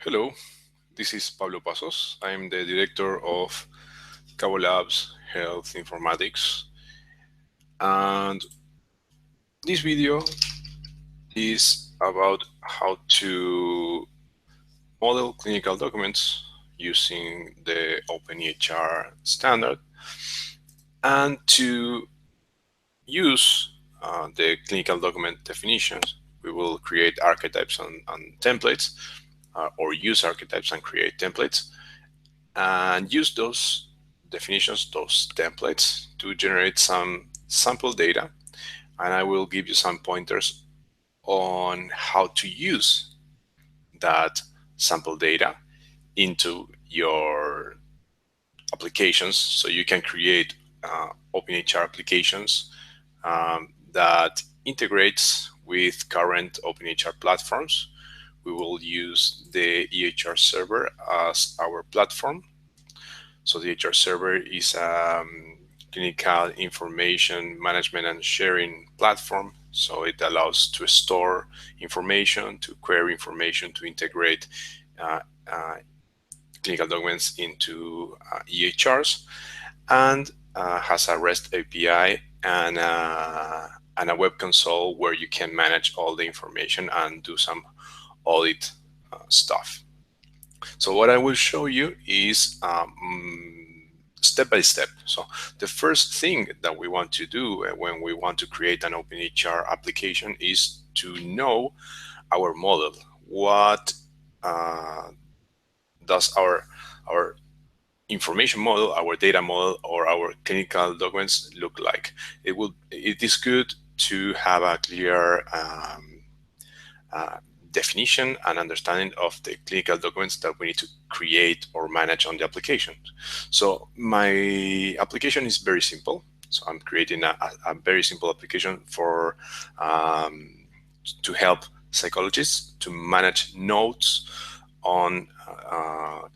Hello, this is Pablo Pasos. I'm the director of Cabo Labs Health Informatics, and this video is about how to model clinical documents using the openEHR standard and to use the clinical document definitions. We will create archetypes and templates, or use archetypes and create templates, and use those definitions, those templates, to generate some sample data. And I will give you some pointers on how to use that sample data into your applications, so you can create openEHR applications that integrates with current openEHR platforms. We will use the EHRServer as our platform. So the EHRServer is a clinical information management and sharing platform. So it allows to store information, to query information, to integrate clinical documents into EHRs, and has a REST API and a web console where you can manage all the information and do some audit stuff. So what I will show you is step by step. So the first thing that we want to do when we want to create an openEHR application is to know our model. What does our information model, our data model, or our clinical documents look like? It is good to have a clear definition and understanding of the clinical documents that we need to create or manage on the application. So my application is very simple. So I'm creating a very simple application for to help psychologists to manage notes on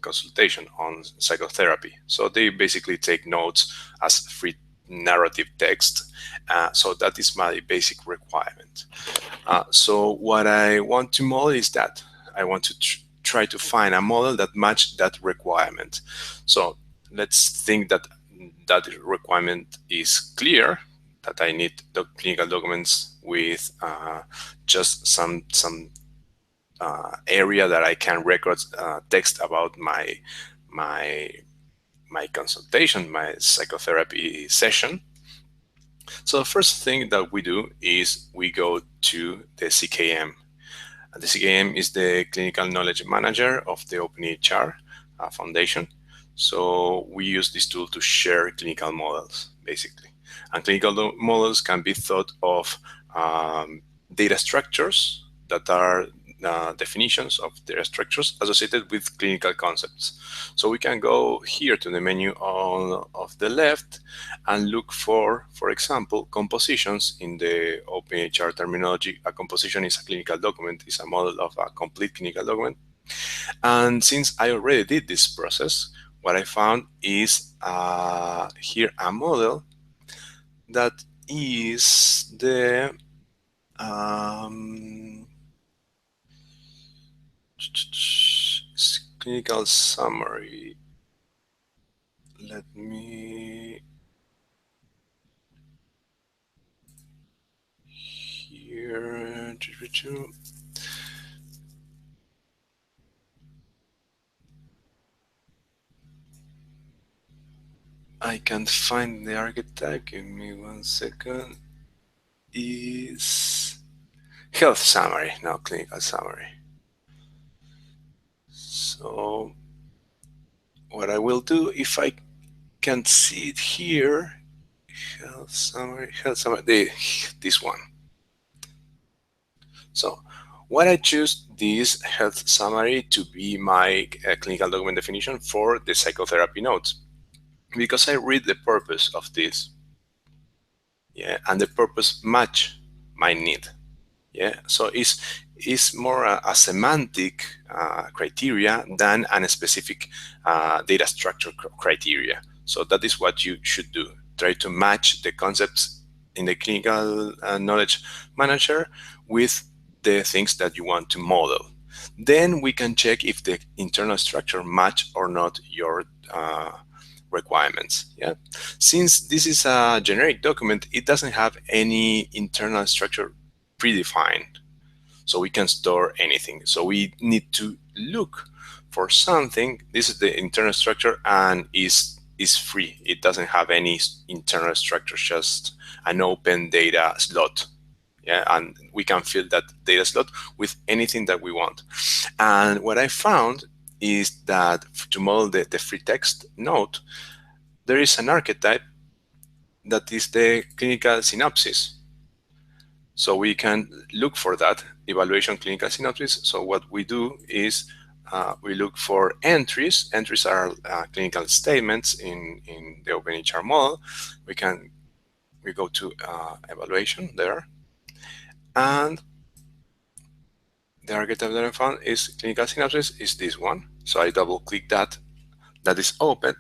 consultation, on psychotherapy. So they basically take notes as free narrative text. So that is my basic requirement. So what I want to model is that I want to try to find a model that matches that requirement. So let's think that that requirement is clear, that I need the clinical documents with just some area that I can record text about my consultation, my psychotherapy session. So the first thing that we do is we go to the CKM. The CKM is the Clinical Knowledge Manager of the openEHR Foundation. So we use this tool to share clinical models, basically. And clinical models can be thought of data structures that are definitions of data structures associated with clinical concepts. So we can go here to the menu of the left and look for example, compositions. In the openEHR terminology, a composition is a clinical document, is a model of a complete clinical document. And since I already did this process, what I found is here a model that is the clinical summary. Let me here. I can't find the archetype. Give me 1 second. Is health summary, now clinical summary. So what I will do, if I can't see it here, health summary, this one. So what I choose this health summary to be my clinical document definition for the psychotherapy notes, because I read the purpose of this, yeah, and the purpose match my need, yeah. So it's more a semantic criteria than a specific data structure criteria. So that is what you should do. Try to match the concepts in the clinical knowledge manager with the things that you want to model. Then we can check if the internal structure match or not your requirements. Yeah, since this is a generic document, it doesn't have any internal structure predefined, so we can store anything. So we need to look for something. This is the internal structure and is free. It doesn't have any internal structure, just an open data slot. Yeah, and we can fill that data slot with anything that we want. And what I found is that to model the free text node, there is an archetype that is the clinical synopsis. So we can look for that evaluation clinical synopsis. So what we do is we look for entries. Entries are clinical statements in the openEHR model. We go to evaluation there, and the archetype that I found is clinical synopsis is this one. So I double click that. That is open,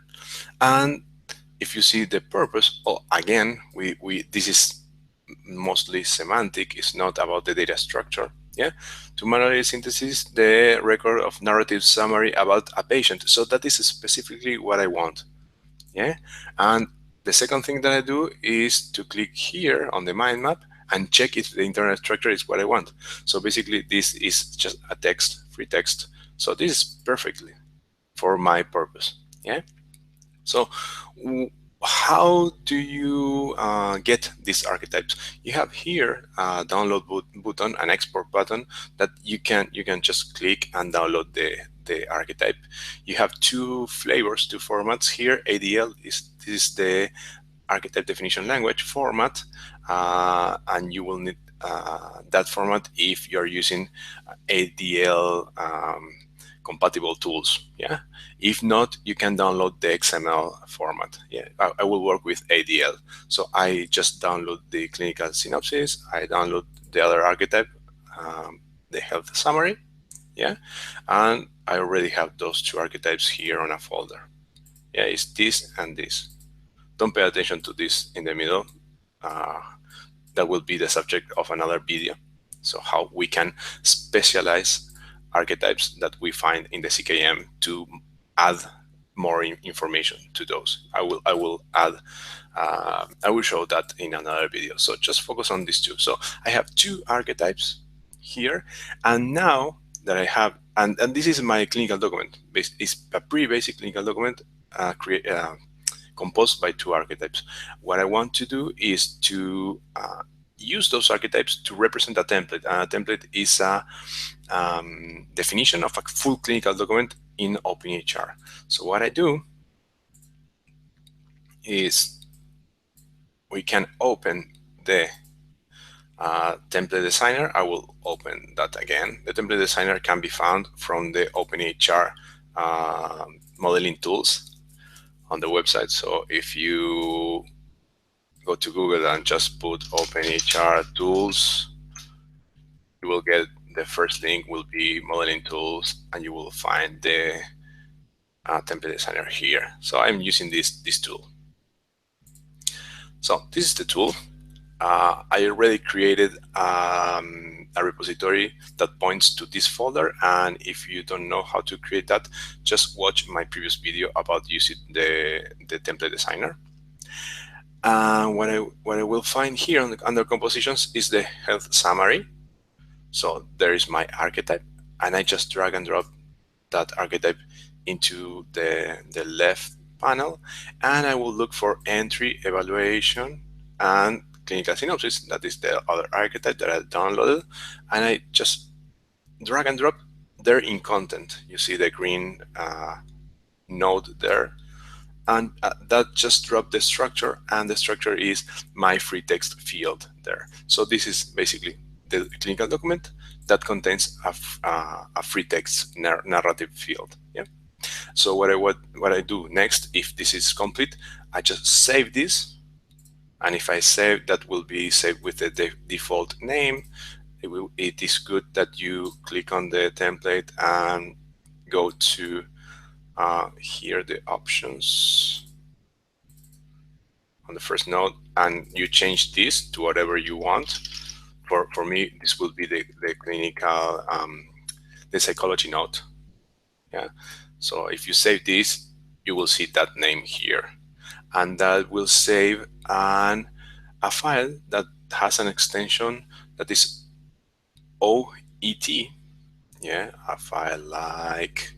and if you see the purpose, again, this is mostly semantic. It's not about the data structure. Yeah, to manually synthesis the record of narrative summary about a patient. So that is specifically what I want. Yeah, and the second thing that I do is to click here on the mind map and check if the internal structure is what I want. So basically, this is just a text, free text. So this is perfectly for my purpose. Yeah. So how do you get these archetypes? You have here a download button, an export button that you can just click and download the archetype. You have two flavors, two formats here. ADL is the archetype definition language format, and you will need that format if you're using ADL compatible tools. Yeah, if not, you can download the XML format. Yeah, I will work with ADL. So I just download the clinical synopsis, I download the other archetype, the health summary. Yeah, and I already have those two archetypes here on a folder. Yeah, it's this and this. Don't pay attention to this in the middle. That will be the subject of another video. So how we can specialize archetypes that we find in the CKM to add more information to those. I will add. I will show that in another video. So just focus on these two. So I have two archetypes here, and now that I have, and this is my clinical document. It's a pretty basic clinical document composed by two archetypes. What I want to do is to use those archetypes to represent a template. And a template is a definition of a full clinical document in openEHR. So what I do is we can open the template designer. I will open that again. The template designer can be found from the openEHR modeling tools on the website. So if you go to Google and just put openEHR tools, you will get the first link will be modeling tools, and you will find the template designer here. So I'm using this tool. So this is the tool. I already created a repository that points to this folder, and if you don't know how to create that, just watch my previous video about using the template designer. What I will find here under compositions is the health summary. So there is my archetype, and I just drag and drop that archetype into the left panel, and I will look for entry, evaluation, and clinical synopsis. That is the other archetype that I downloaded, and I just drag and drop there in content. You see the green node there, and that just dropped the structure, and the structure is my free text field there. So this is basically the clinical document that contains a free text narrative field. Yeah. So what I do next, if this is complete, I just save this, and if I save, that will be saved with the default name. It is good that you click on the template and go to here the options on the first node, and you change this to whatever you want. For me, this will be the clinical the psychology node. Yeah. So if you save this, you will see that name here, and that will save a file that has an extension that is OET. Yeah, a file like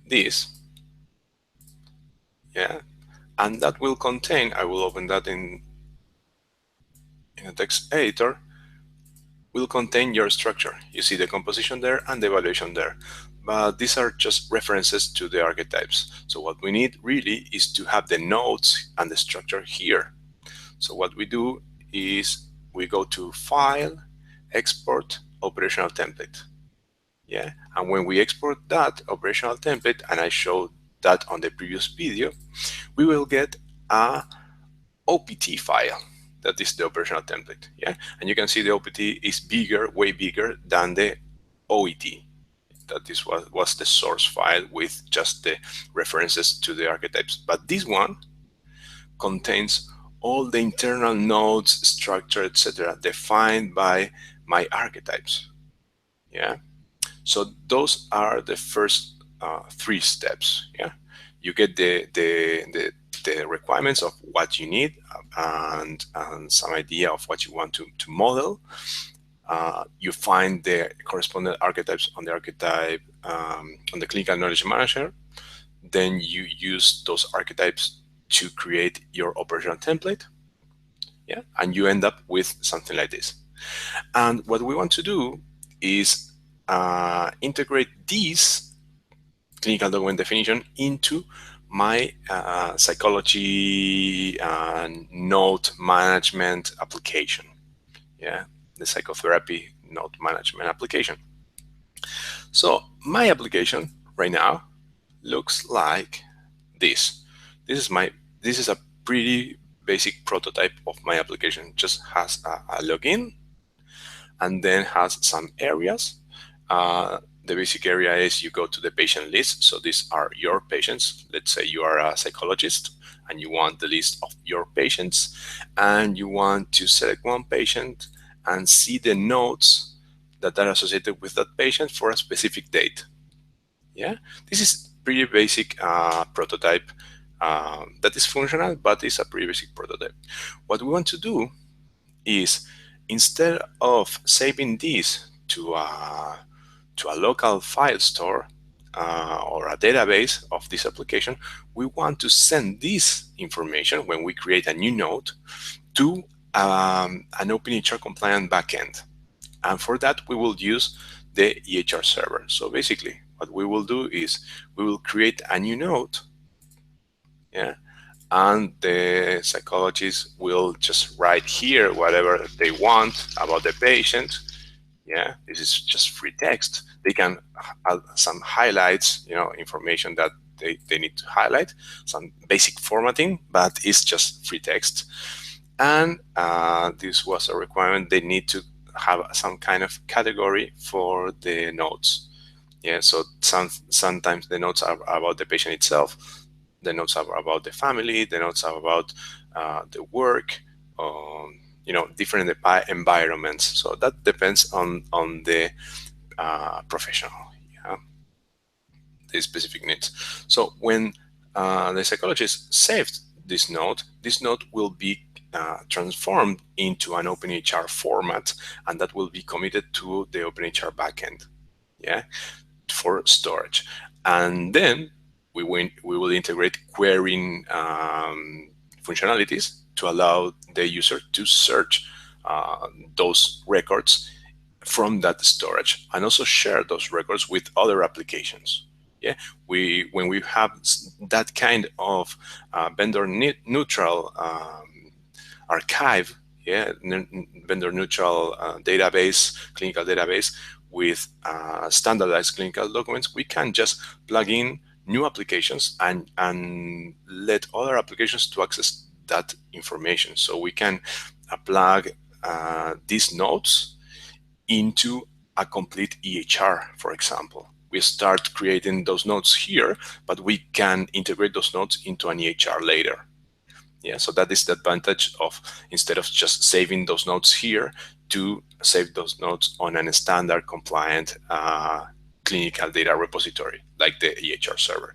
this. Yeah, and that will contain, I will open that in a text editor, will contain your structure. You see the composition there and the evaluation there. But these are just references to the archetypes. So what we need really is to have the nodes and the structure here. So what we do is we go to File, Export, Operational Template. Yeah, and when we export that operational template, and I showed that on the previous video, we will get a OPT file. That is the operational template. Yeah, and you can see the OPT is bigger, way bigger than the OET. That is what was the source file with just the references to the archetypes. But this one contains all the internal nodes, structure, etc., defined by my archetypes. Yeah, so those are the first 3 steps. Yeah, you get the requirements of what you need and some idea of what you want to model. You find the correspondent archetypes on the archetype on the clinical knowledge manager. Then you use those archetypes to create your operational template. Yeah, and you end up with something like this. And what we want to do is integrate these clinical document definition into my psychology note management application. Yeah, the psychotherapy note management application. So my application right now looks like this. This is a pretty basic prototype of my application. Just has a login and then has some areas. The basic area is you go to the patient list. So these are your patients. Let's say you are a psychologist and you want the list of your patients, and you want to select one patient and see the notes that are associated with that patient for a specific date. Yeah, this is pretty basic prototype that is functional, but it's a pretty basic prototype. What we want to do is, instead of saving this to a local file store or a database of this application, we want to send this information when we create a new node to an openEHR compliant backend. And for that, we will use the EHRServer. So basically, what we will do is we will create a new node, yeah, and the psychologist will just write here whatever they want about the patient. Yeah, this is just free text. They can add some highlights, information that they need to highlight, some basic formatting, but it's just free text. And this was a requirement. They need to have some kind of category for the notes. Yeah, so sometimes the notes are about the patient itself, the notes are about the family, the notes are about the work, different environments. So that depends on the professional, yeah, the specific needs. So when the psychologist saved this node will be transformed into an openEHR format, and that will be committed to the openEHR backend, yeah, for storage. And then we will integrate querying functionalities to allow the user to search those records from that storage, and also share those records with other applications. Yeah, when we have that kind of vendor neutral archive, yeah, vendor neutral database, clinical database with standardized clinical documents, we can just plug in new applications and let other applications to access that information. So we can plug these nodes into a complete EHR, for example. We start creating those nodes here, but we can integrate those nodes into an EHR later. Yeah, so that is the advantage of, instead of just saving those nodes here, to save those notes on a standard compliant clinical data repository like the EHRServer.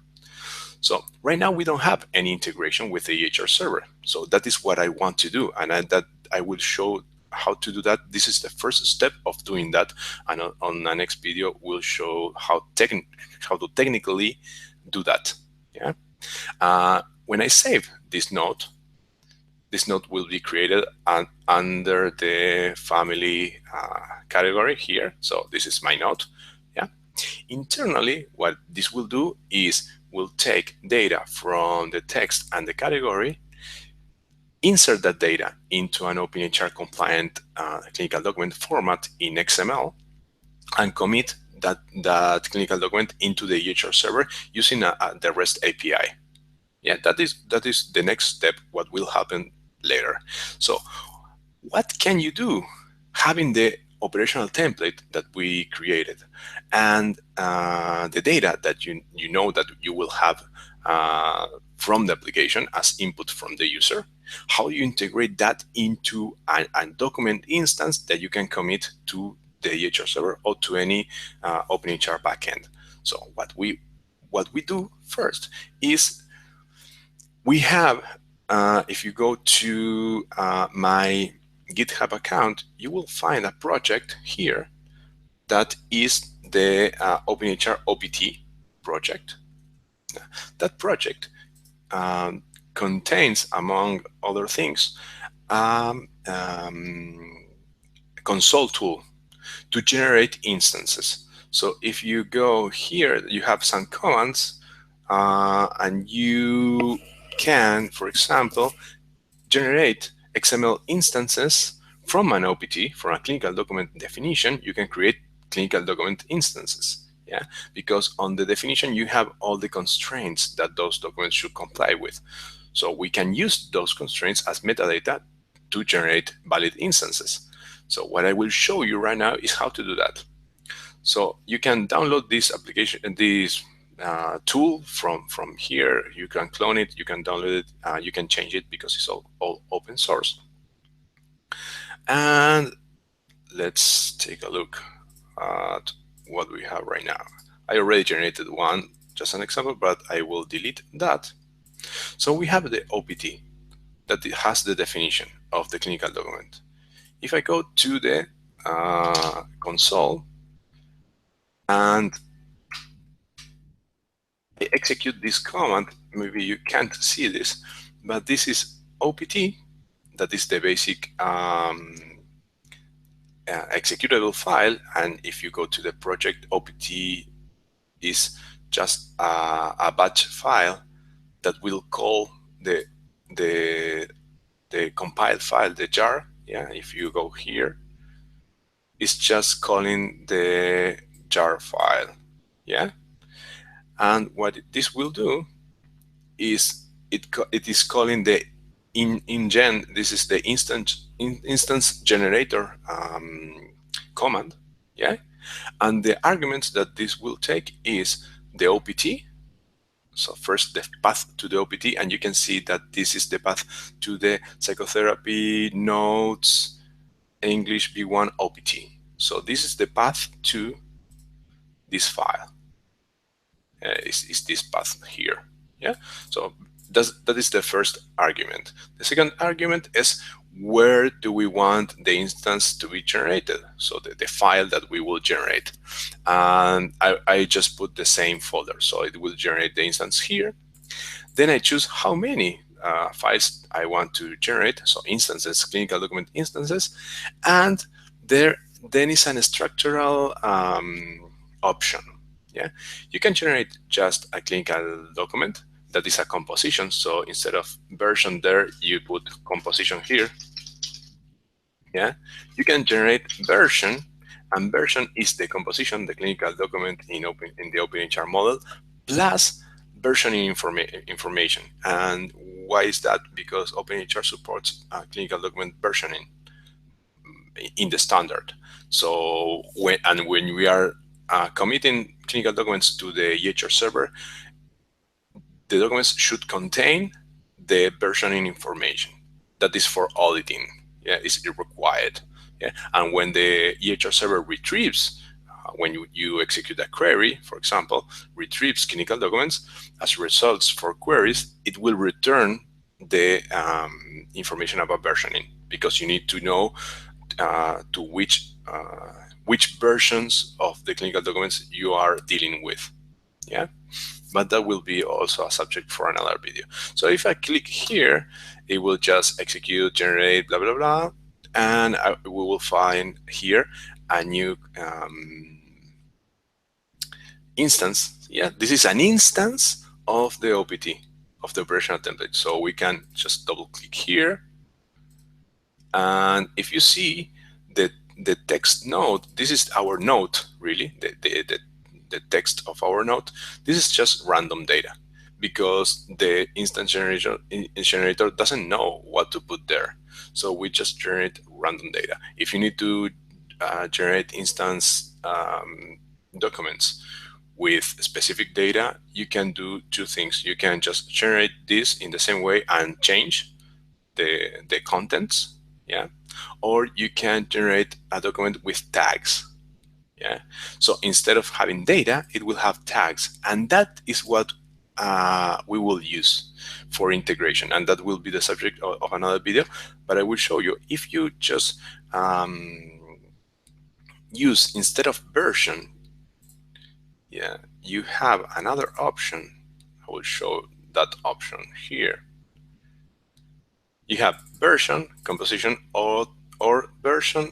So right now we don't have any integration with the EHRServer. So that is what I want to do, and that I will show how to do that. This is the first step of doing that, and on the next video we'll show how to technically do that. Yeah. When I save this note will be created under the family category here. So this is my note. Yeah. Internally, what this will do is we'll take data from the text and the category, insert that data into an OpenEHR compliant clinical document format in XML, and commit that clinical document into the EHRServer using the REST API. Yeah, that is the next step, what will happen later. So what can you do having the operational template that we created and the data that you know that you will have from the application as input from the user? How you integrate that into a document instance that you can commit to the EHRServer or to any OpenEHR backend. So what we do first is we have, if you go to my GitHub account, you will find a project here that is the OpenNature Opt project. That project contains, among other things, console tool to generate instances. So if you go here, you have some commands, and you can, for example, generate XML instances from an OPT, from a clinical document definition. You can create clinical document instances. Yeah, because on the definition you have all the constraints that those documents should comply with. So we can use those constraints as metadata to generate valid instances. So what I will show you right now is how to do that. So you can download this application, this tool from here. You can clone it, you can download it, you can change it because it's all open source. And let's take a look at what we have right now. I already generated one, just an example, but I will delete that. So we have the OPT that has the definition of the clinical document. If I go to the console and I execute this command, maybe you can't see this, but this is OPT, that is the basic executable file. And if you go to the project, OPT is just a batch file that will call the compiled file, the jar. Yeah, if you go here, it's just calling the jar file. Yeah, and what this will do is it is calling the ingen. This is the instance generator command. Yeah, and the arguments that this will take is the OPT. So first the path to the OPT, and you can see that this is the path to the psychotherapy notes English B1 OPT. So this is the path to this file. Is this path here? Yeah. So that is the first argument. The second argument is where do we want the instance to be generated? So the file that we will generate. And I just put the same folder. So it will generate the instance here. Then I choose how many files I want to generate. So instances, clinical document instances. And then is an structural option. Yeah, you can generate just a clinical document that is a composition. So instead of version there, you put composition here. Yeah, you can generate version, and version is the composition, the clinical document in the OpenEHR model, plus versioning information. And why is that? Because OpenEHR supports clinical document versioning in the standard. So when we are committing clinical documents to the EHRServer, the documents should contain the versioning information. That is for auditing. Yeah, it's required. Yeah? And when the EHRServer retrieves, when you execute a query, for example, retrieves clinical documents as results for queries, it will return the information about versioning, because you need to know to which versions of the clinical documents you are dealing with. Yeah, but that will be also a subject for another video. So if I click here, it will just execute, generate, blah blah blah, and we will find here a new instance. Yeah, this is an instance of the OPT, of the operational template. So we can just double click here, and if you see the text node, this is our node, really, the text of our node. This is just random data, because the instance generator doesn't know what to put there. So we just generate random data. If you need to generate instance documents with specific data, you can do two things. You can just generate this in the same way and change the contents, yeah, or you can generate a document with tags. Yeah, so instead of having data, it will have tags, and that is what we will use for integration, and that will be the subject of another video. But I will show you, if you just use, instead of version, yeah, you have another option. I will show that option here. You have version, composition, or version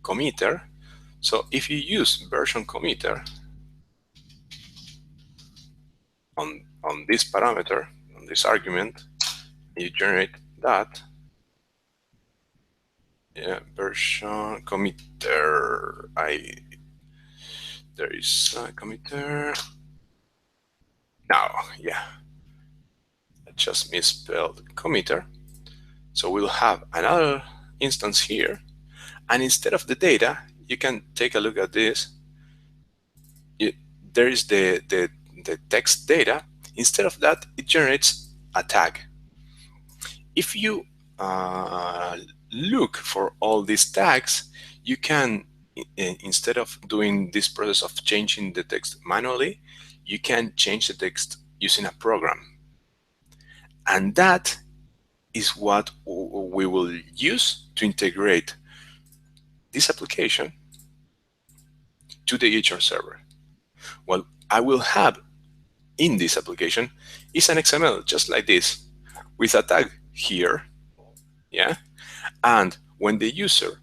committer. So if you use version committer on this parameter, on this argument, you generate that. Yeah, version committer. There is a committer. Now, yeah, I just misspelled committer. So we'll have another instance here, and instead of the data, you can take a look at this. There is the text data. Instead of that, it generates a tag. If you look for all these tags, you can, instead of doing this process of changing the text manually, you can change the text using a program. And that is what we will use to integrate this application to the EHRServer. What I will have in this application is an XML just like this, with a tag here, yeah? And when the user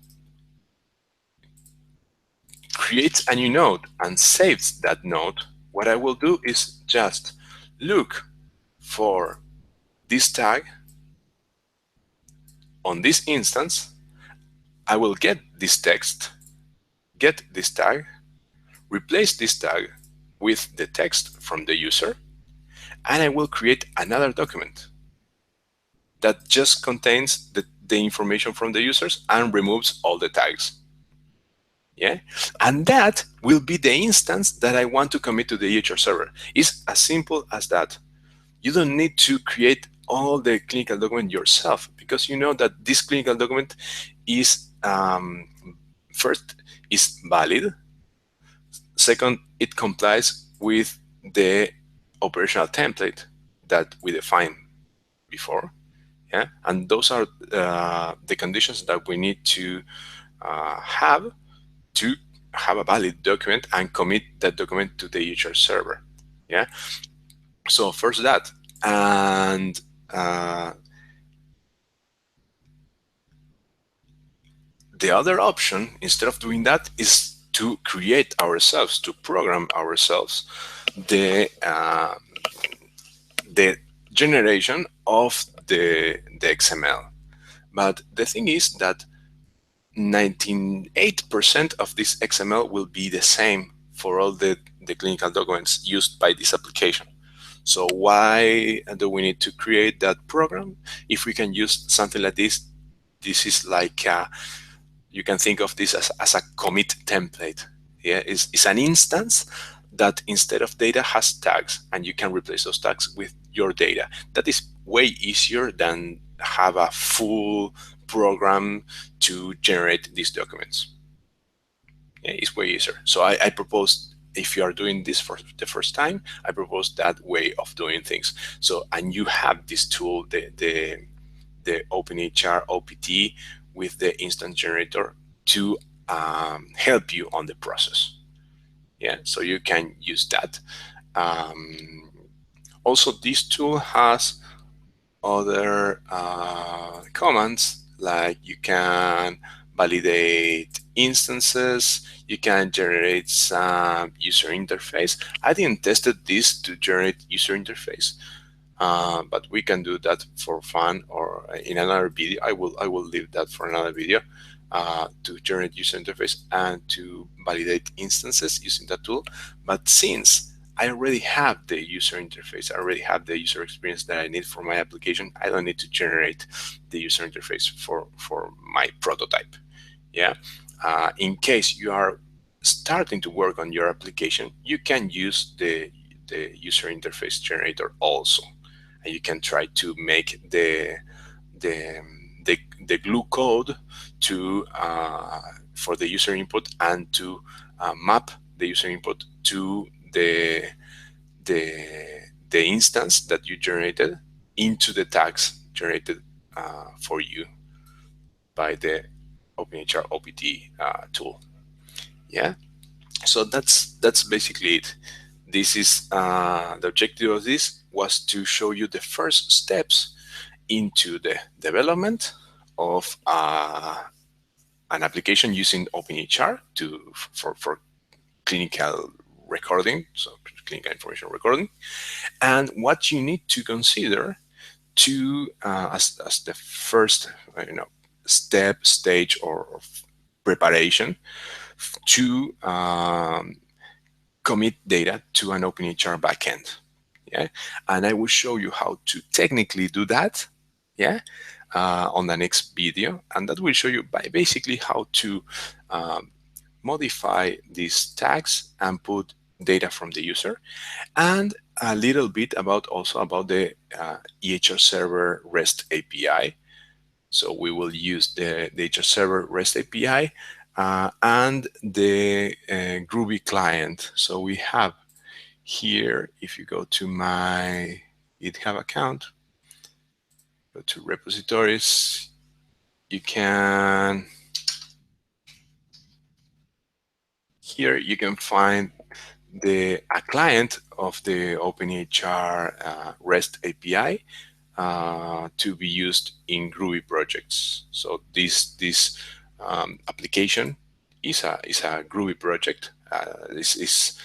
creates a new node and saves that node, what I will do is just look for this tag on this instance. I will get this text, get this tag, replace this tag with the text from the user, and I will create another document that just contains the information from the users and removes all the tags. Yeah, and that will be the instance that I want to commit to the EHRServer. It's as simple as that. You don't need to create all the clinical document yourself, because you know that this clinical document is first, is valid. Second, it complies with the operational template that we defined before. Yeah, and those are the conditions that we need to have a valid document and commit that document to the EHRServer. Yeah, so first that, and the other option, instead of doing that, is to create ourselves, to program ourselves the generation of the XML. But the thing is that 98% of this XML will be the same for all the clinical documents used by this application. So why do we need to create that program? If we can use something like this, this is like you can think of this as a commit template. Yeah, it's an instance that instead of data has tags, and you can replace those tags with your data. That is way easier than have a full program to generate these documents. Yeah, it's way easier. So I propose, if you are doing this for the first time, I propose that way of doing things. So, and you have this tool, the openEHR OPT with the instance generator to help you on the process. Yeah, so you can use that. Also, this tool has other commands, like you can validate instances, you can generate some user interface. I didn't tested this to generate user interface, but we can do that for fun or in another video. I will leave that for another video, to generate user interface and to validate instances using that tool. But since I already have the user interface, I already have the user experience that I need for my application, I don't need to generate the user interface for my prototype. Yeah. In case you are starting to work on your application, you can use the user interface generator also, and you can try to make the the glue code to for the user input, and to map the user input to the the instance that you generated into the tags generated for you by the openEHR OPT tool. Yeah, so that's basically it. This is the objective of this was to show you the first steps into the development of an application using openEHR for clinical recording, so clinical information recording, and what you need to consider to as the first stage or preparation to commit data to an openEHR backend. Yeah, and I will show you how to technically do that. Yeah, on the next video, and that will show you basically how to modify these tags and put data from the user, and a little bit about the EHRServer REST API. So we will use the EHRServer REST API and the Groovy client. So we have here, if you go to my GitHub account, go to repositories, you can, here you can find a client of the openEHR REST API to be used in Groovy projects. So this application is a Groovy project. This is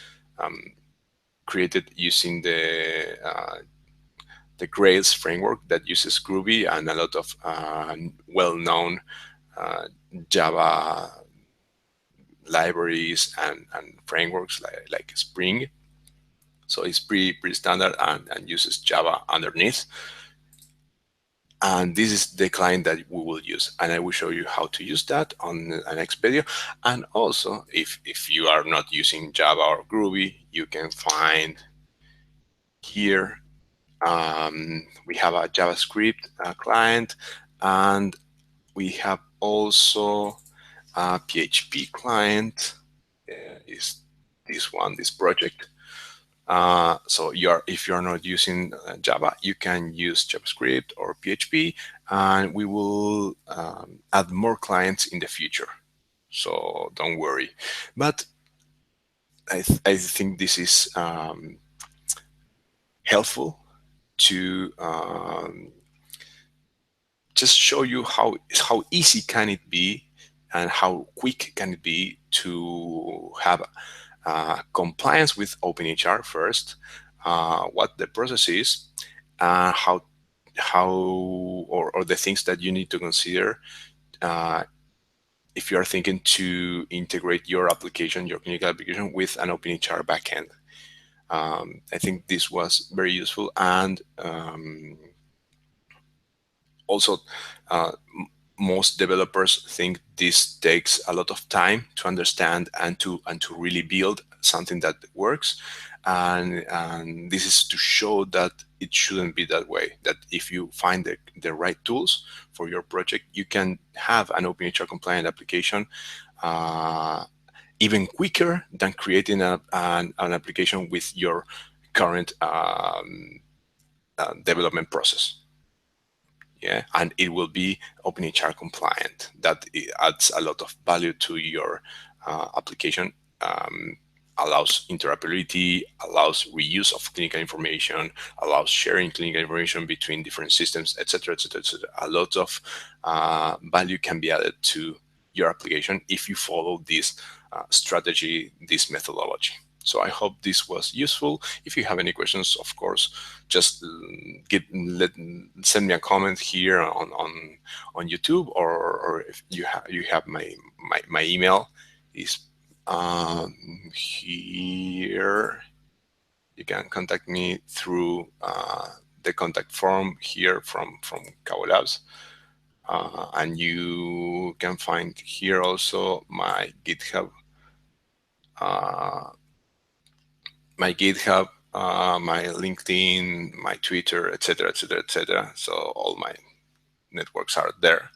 created using the Grails framework that uses Groovy and a lot of well-known Java libraries and frameworks like Spring. So it's pretty standard and uses Java underneath. And this is the client that we will use, and I will show you how to use that on the next video. And also, if you are not using Java or Groovy, you can find here we have a JavaScript client, and we have also a PHP client. Is this one, this project. So if you're not using Java, you can use JavaScript or PHP, and we will add more clients in the future. So don't worry. But I think this is helpful to just show you how easy can it be and how quick can it be to have compliance with openEHR first, what the process is, how or the things that you need to consider if you are thinking to integrate your application, your clinical application, with an openEHR backend. I think this was very useful, and also most developers think this takes a lot of time to understand and to really build something that works. And this is to show that it shouldn't be that way, that if you find the right tools for your project, you can have an OpenEHR compliant application even quicker than creating an application with your current development process. Yeah, and it will be OpenEHR compliant. That adds a lot of value to your application. Allows interoperability, allows reuse of clinical information, allows sharing clinical information between different systems, etc., etc., etc. A lot of value can be added to your application if you follow this strategy, this methodology. So I hope this was useful. If you have any questions, of course, just send me a comment here on YouTube, or if you have my email is here. You can contact me through the contact form here from Cabo Labs. And you can find here also my GitHub, my LinkedIn, my Twitter, etc., etc., etc. So all my networks are there.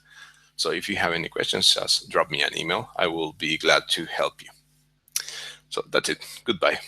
So if you have any questions, just drop me an email. I will be glad to help you. So that's it. Goodbye.